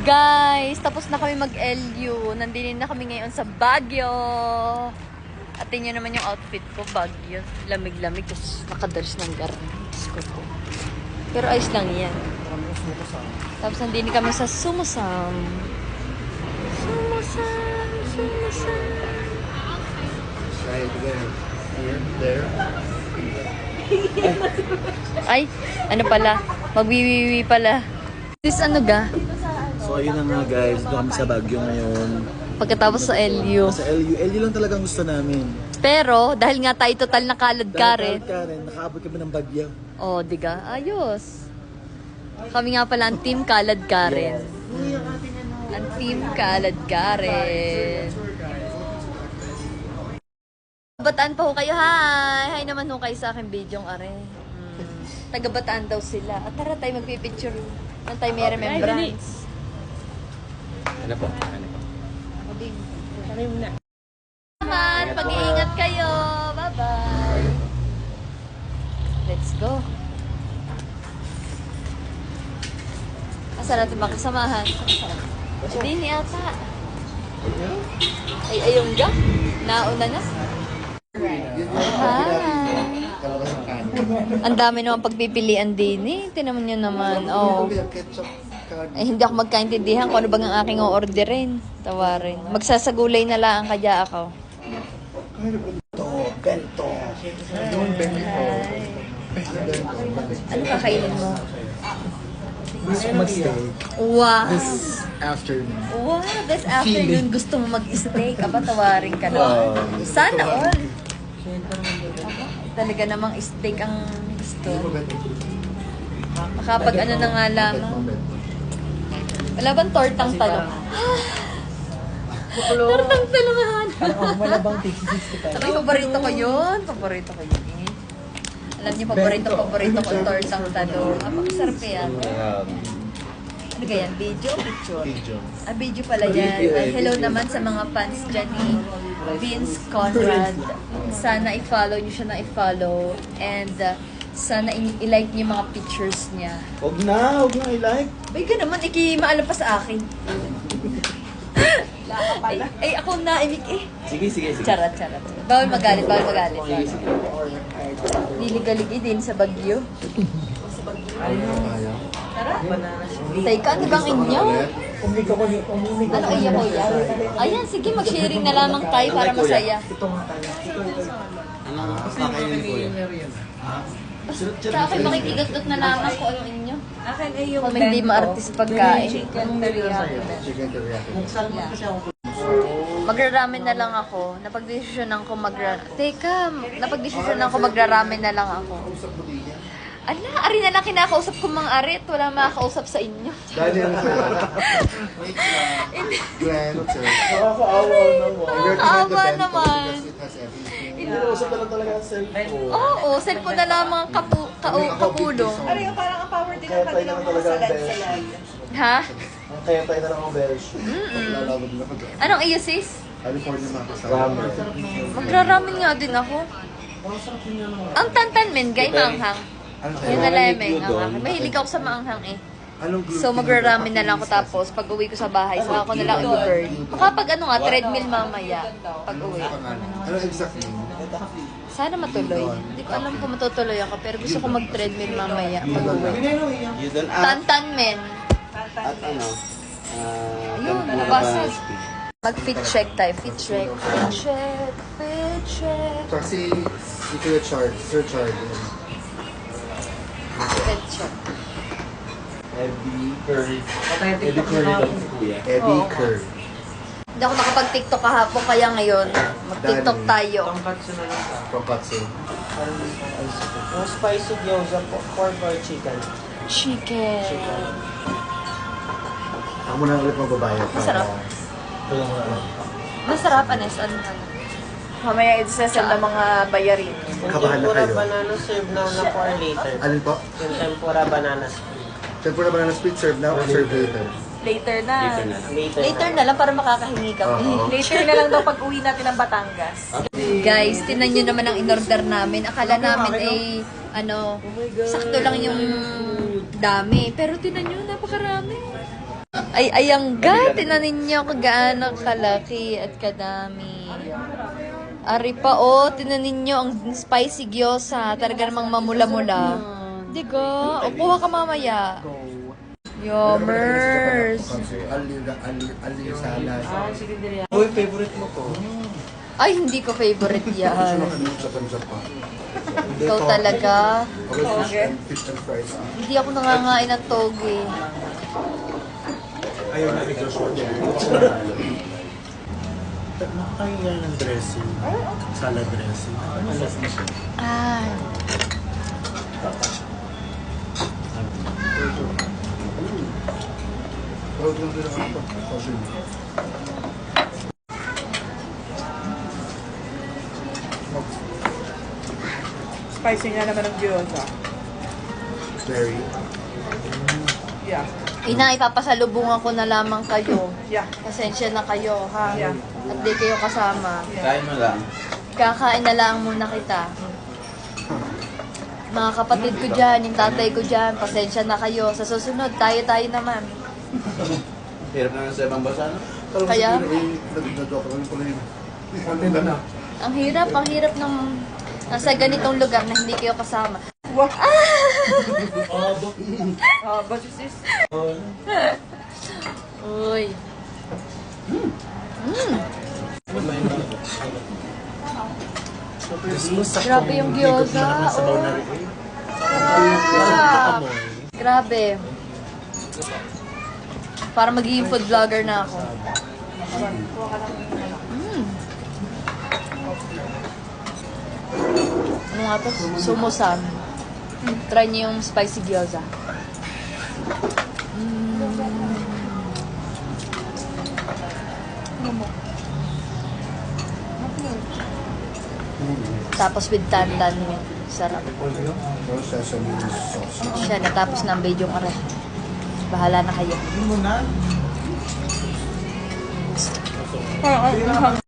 Guys, tapos na kami mag-LU. Nandinin na kami ngayon sa Baguio. At tingnan naman yung outfit ko, Baguio. Lamig-lamig, tapos nakadress ng garments ko po. Pero ayos lang yan. Tapos nandinin kami sa Sumusam. Sumusam, Sumusam. Right there. Here, there. Ay, ano pala? Magwiwiwi pala. This ano ga? So ayun na nga guys, doon kami sa Baguio ngayon. Pagkatapos sa LU. Sa LU lang talagang gusto namin. Pero, dahil nga tayo total na kalad ka rin. Karen, nakaabot kami ng Baguio. Oh, diga? Ayos. Kami nga pala ang team kalad ka rin. Ang team kalad ka rin. Bataan pa ho kayo, hi! Hi naman ho kayo sa aking video are. Taga-Bataan daw sila. At tara tayo magpipicture. Nang tayo may remembrance. Ano po? Ano po? Naman, pag-iingat kayo. Bye-bye. Let's go. Asa natin makasamahan? Hindi ni ata. Ay, ayun ga? Nauna na? Ang dami naman pagpipilian din eh. Tinan nyo naman. Oh. Eh, hindi ako magkaintindihan kung ano bang ang aking o-orderin. Tawarin. Magsasagulay na lang kaya ako. Bento. Ano kakainin mo? Gusto ko mag-stay Wow! this afternoon. Wow! This afternoon gusto mo mag-steak. Aba, tawarin ka na. Sana all. Talaga namang steak ang gusto. Makapag ano na nga lamang. Wala bang tortang talong? Tortang talongan. Wala bang tig-65? Sabi, paborito ko yun. Paborito ko yun. Alam niyo, paborito ko tortang talong. Masarap yan. Ano kaya yan? Video o picture? Video. Ah, video pala yan. Ay, hello naman sa mga fans dyan ni Vince Conrad. Sana i-follow niyo siya na i-follow. And sana i-like niyo yung mga pictures niya. Huwag na i-like. Bay ka naman, maalam pa sa akin. ay, ako na, imik eh. Sige. Charat. Bawal magalit. Niligalig din sa Baguio. Teka, ano bang inyo? Ano iya ko yan? Ayan, sige, mag-sharing na lamang tayo para masaya. Anong kakainin po yan? Sa akin, makikigatot na lamang kung anong inyo. Akin ay yung Kung hindi ma-artist pagkain. chicken teriyaki. Chicken teriyaki. Magra-ramen na lang ako. Napagdesisyonan ko magra-ramen na lang ako. Ala, ari na lang kinakausap ko mga ari at wala makakausap sa inyo. Dahil yung Glenn, sir. Nakakaawa naman. Usap na lang talaga ang cellphone. Oo, cellphone na lamang kapulong. Ano yung parang ang power din ng kanilang mga salad-salad. Ha? Kaya tayo na lang ang besh. Lalabog na ako. Anong iyo sis? California makasama. Magra-ramen nga din ako. Ang tantan men, gay manghang. Yun na lamang ang akin. Mahilig ako sa maanghang eh. Anong gluten? So magra-ramen na lang ako tapos pag uwi ko sa bahay, saka ako na lang i-burn. Makapag ano nga, treadmill mamaya pag uwi. Ano exact name? Sana matuloy. Hindi ko alam kung matutuloy ako, pero gusto ko mag-treadmill mamaya pag uwi. You don't ask Tantan men. at ano? Ayun, nabasa. Mag-fit check tayo. Fit check. Fit check. Kasi si Kuya Chard, Sir Chard. Fit check. Eddie Curry. Eddie Curry lang si Kuya. Eddie Curry. Hindi ako nakapag-tiktok kahapon, kaya ngayon, mag-tiktok tayo. Tonkatsu. Yung spicy gyoza po, pork or chicken? Chicken. Ako muna ulit magbabayad. Masarap. Masarap, Anes. Ano? Mamaya i-sesel ng mga bayarin. Yung Kabahan na tempura kayo. banana serve now na 4 later. Alin po? Yung tempura banana split. Tempura banana split serve now or serve later? Later na. Later na lang para makakahingi kami. Oo. Later na lang daw pag uwi natin ng Batangas. Guys, tinan nyo naman ang in-order namin. Akala namin ay, sakto lang yung dami. Pero tinan nyo, napakarami. Ay, ayangga. Tinanin niyo kung gaano kalaki at kadami. Ari pa, oh. Tinanin niyo ang spicy gyoza. Talaga namang mamula-mula. Di ka? O, kuha ka mamaya. Yummers. Ali salad. Uy, favorite mo to. Ay, hindi ko favorite yan. Ikaw talaga. Fish and fries. Hindi ako nangangain ng toge. Ayaw na ito short. Nakakahiya ng dressing. Salad dressing. Ay. Spicy nga naman ng gyoza. Very. Yeah. Ina, ipapasalubungan ko na lamang kayo. Yeah. Pasensya na kayo, ha? Yeah. At di kayo kasama. Kain mo lang. Kakain na lang muna kita. Mga kapatid ko dyan, yung tatay ko dyan, pasensya na kayo. Sa susunod, tayo-tayo naman. Hirap na sa ibang bansa, no? Kaya? Nag-joke lang pala yun. Ang hirap ng nasa ganitong lugar na hindi kayo kasama. What? But is this? Uy. Grabe yung gyoza. Oh. Sarap. Grabe. Para magiging food vlogger na ako. Ano nga to? Sumusan. Try niyo yung spicy gyoza. Tapos with tantan yun. Sarap. Sesame sauce. Siya, natapos na ang video ko rin. Bahala na kayo. Parang ang